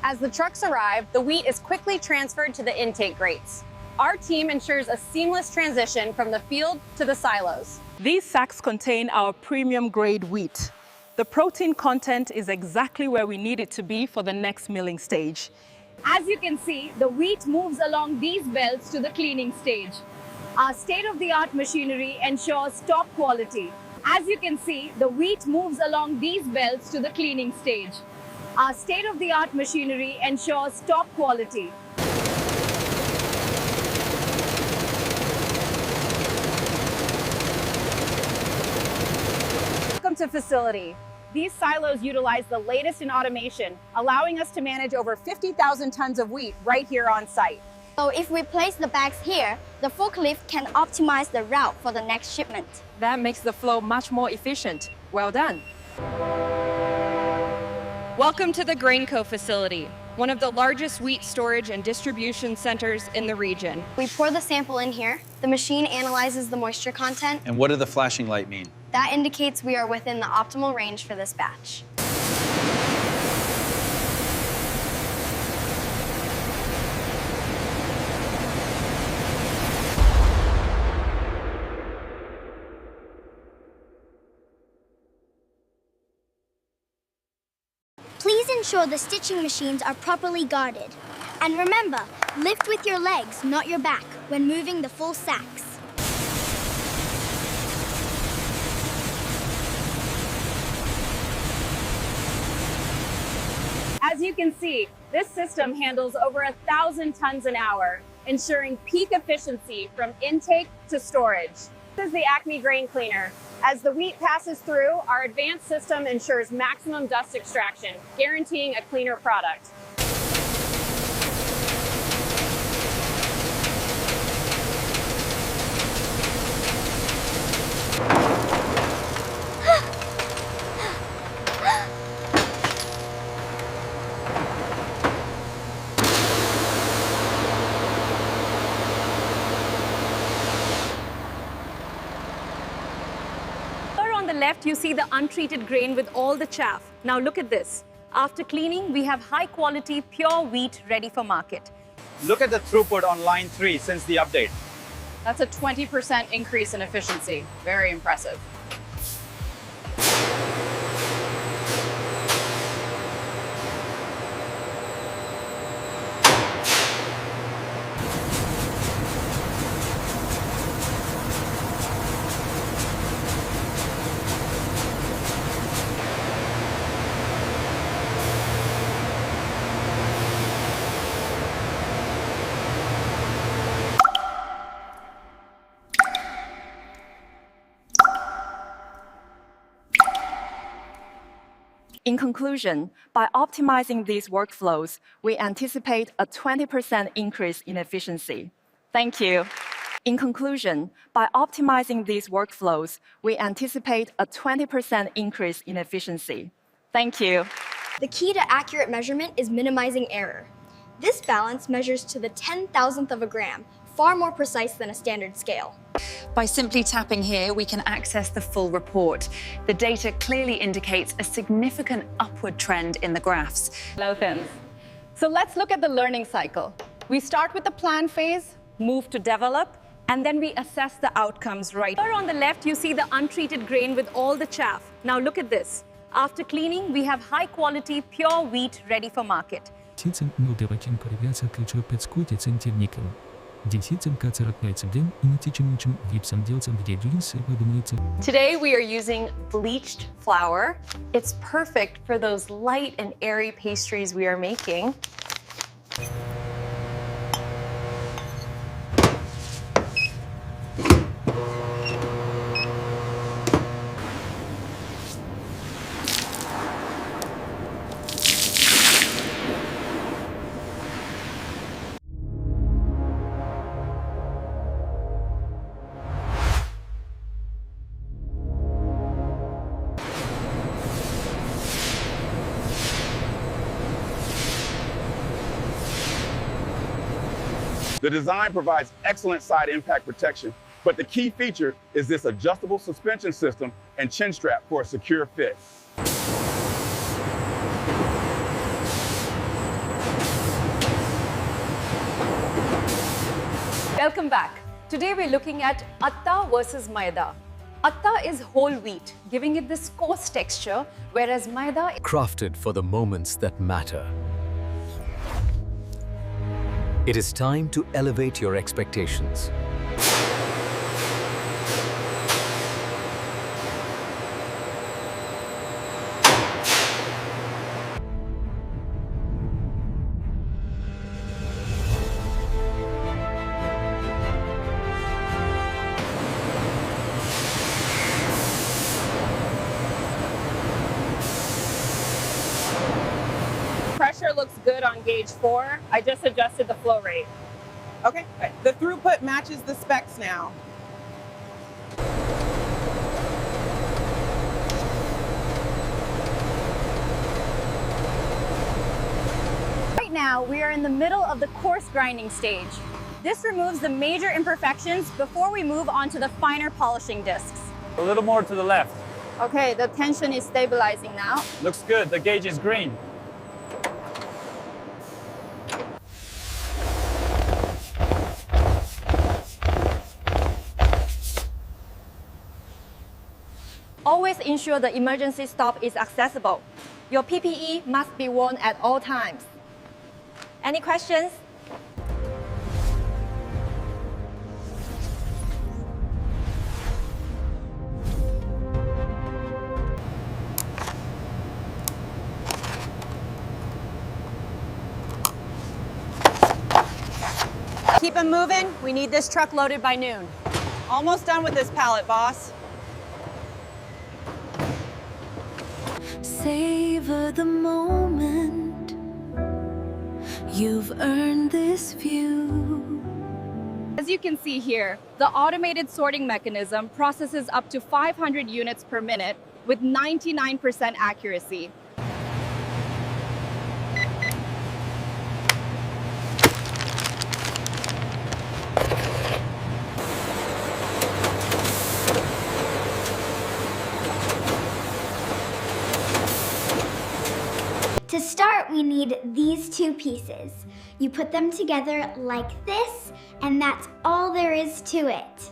As the trucks arrive, the wheat is quickly transferred to the intake grates. Our team ensures a seamless transition from the field to the silos. These sacks contain our premium grade wheat. The protein content is exactly where we need it to be for the next milling stage. As you can see, the wheat moves along these belts to the cleaning stage. Our state-of-the-art machinery ensures top quality. As you can see, the wheat moves along these belts to the cleaning stage. Our state-of-the-art machinery ensures top quality. Welcome to facility. These silos utilize the latest in automation, allowing us to manage over 50,000 tons of wheat right here on site. So if we place the bags here, the forklift can optimize the route for the next shipment. That makes the flow much more efficient. Well done. Welcome to the GrainCo facility, one of the largest wheat storage and distribution centers in the region. We pour the sample in here. The machine analyzes the moisture content. And what does the flashing light mean? That indicates we are within the optimal range for this batch. Please ensure the stitching machines are properly guarded. And remember, lift with your legs, not your back, when moving the full sacks. As you can see, this system handles over 1,000 tons an hour, ensuring peak efficiency from intake to storage. This is the Acme Grain Cleaner. As the wheat passes through, our advanced system ensures maximum dust extraction, guaranteeing a cleaner product. On the left, you see the untreated grain with all the chaff. Now look at this. After cleaning, we have high-quality, pure wheat ready for market. Look at the throughput on line 3 since the update. That's a 20% increase in efficiency. Very impressive. In conclusion, by optimizing these workflows, we anticipate a 20% increase in efficiency. Thank you. In conclusion, by optimizing these workflows, we anticipate a 20% increase in efficiency. Thank you. The key to accurate measurement is minimizing error. This balance measures to the 10,000th of a gram, far more precise than a standard scale. By simply tapping here, we can access the full report. The data clearly indicates a significant upward trend in the graphs. Hello, Thins. So let's look at the learning cycle. We start with the plan phase, move to develop, and then we assess the outcomes right. Here on the left, you see the untreated grain with all the chaff. Now look at this. After cleaning, we have high-quality, pure wheat ready for market. Центнутовачен корреляция ключевой подскути центивником. Десятым кацеротнойцем день и натечемучим гипсом делцем где джинсы подумается. Today we are using bleached flour. It's perfect for those light and airy pastries we are making. The design provides excellent side impact protection, but the key feature is this adjustable suspension system and chin strap for a secure fit. Welcome back. Today we're looking at atta versus maida. Atta is whole wheat, giving it this coarse texture, whereas maida is crafted for the moments that matter. It is time to elevate your expectations. Pressure looks good on gauge 4. I just adjusted the flow rate. Okay, the throughput matches the specs now. Right now, we are in the middle of the coarse grinding stage. This removes the major imperfections before we move on to the finer polishing discs. A little more to the left. Okay, the tension is stabilizing now. Looks good. The gauge is green. Always ensure the emergency stop is accessible. Your PPE must be worn at all times. Any questions? Keep them moving. We need this truck loaded by noon. Almost done with this pallet, boss. Savor the moment. You've earned this view. As you can see here, the automated sorting mechanism processes up to 500 units per minute with 99% accuracy. To start, we need these two pieces. You put them together like this, and that's all there is to it.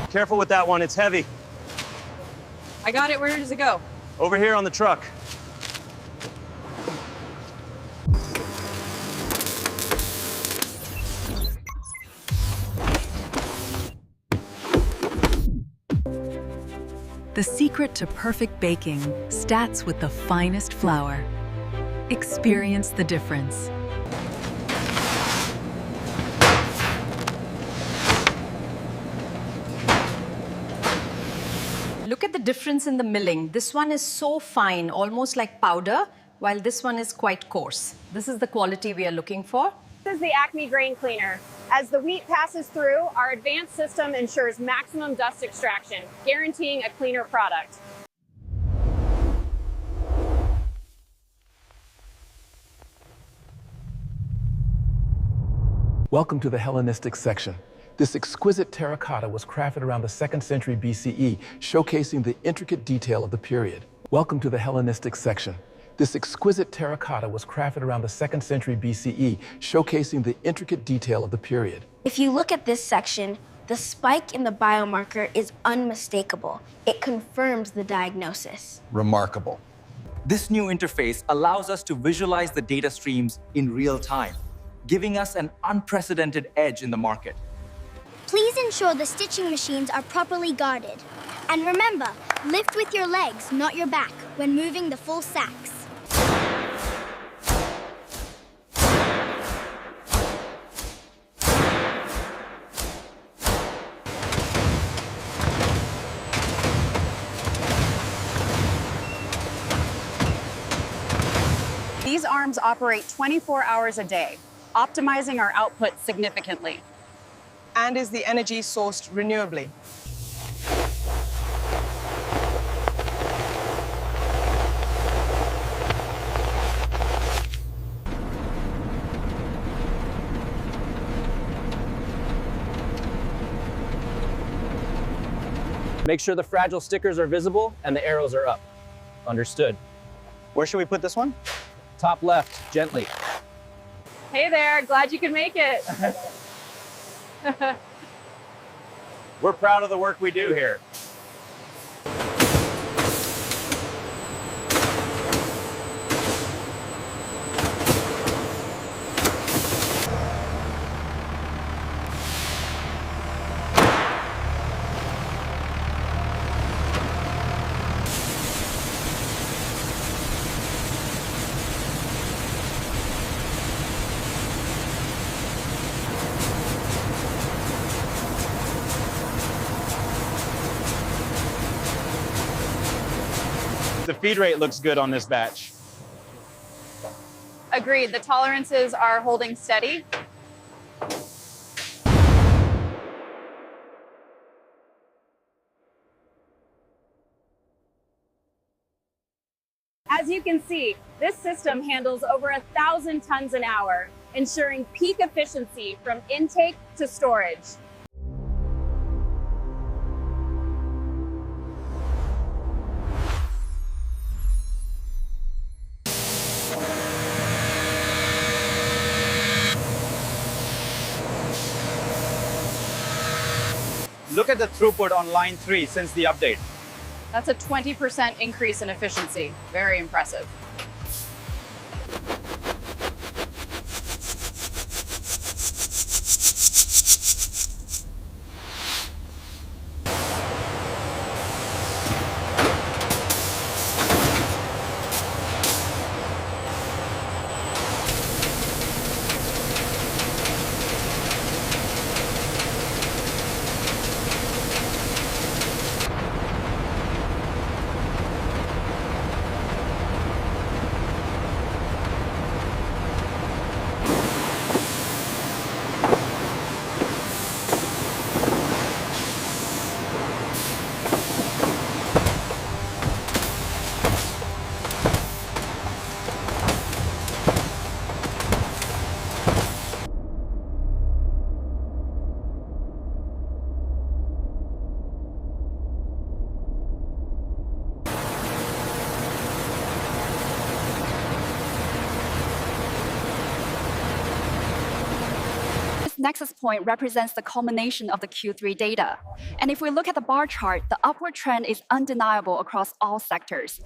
Careful with that one. It's heavy. I got it. Where does it go? Over here on the truck. The secret to perfect baking starts with the finest flour. Experience the difference. Look at the difference in the milling. This one is so fine, almost like powder, while this one is quite coarse. This is the quality we are looking for. This is the Acme grain cleaner. As the wheat passes through, our advanced system ensures maximum dust extraction, guaranteeing a cleaner product. Welcome to the Hellenistic section. This exquisite terracotta was crafted around the 2nd century BCE, showcasing the intricate detail of the period. Welcome to the Hellenistic section. This exquisite terracotta was crafted around the 2nd century BCE, showcasing the intricate detail of the period. If you look at this section, the spike in the biomarker is unmistakable. It confirms the diagnosis. Remarkable. This new interface allows us to visualize the data streams in real time, giving us an unprecedented edge in the market. Please ensure the stitching machines are properly guarded. And remember, lift with your legs, not your back, when moving the full sacks. These arms operate 24 hours a day, optimizing our output significantly. And is the energy sourced renewably? Make sure the fragile stickers are visible and the arrows are up. Understood. Where should we put this one? Top left, gently. Hey there, glad you could make it. We're proud of the work we do here. The feed rate looks good on this batch. Agreed, the tolerances are holding steady. As you can see, this system handles over 1,000 tons an hour, ensuring peak efficiency from intake to storage. Look at the throughput on line 3 since the update. That's a 20% increase in efficiency. Very impressive. Nexus point represents the culmination of the Q3 data. And if we look at the bar chart, the upward trend is undeniable across all sectors.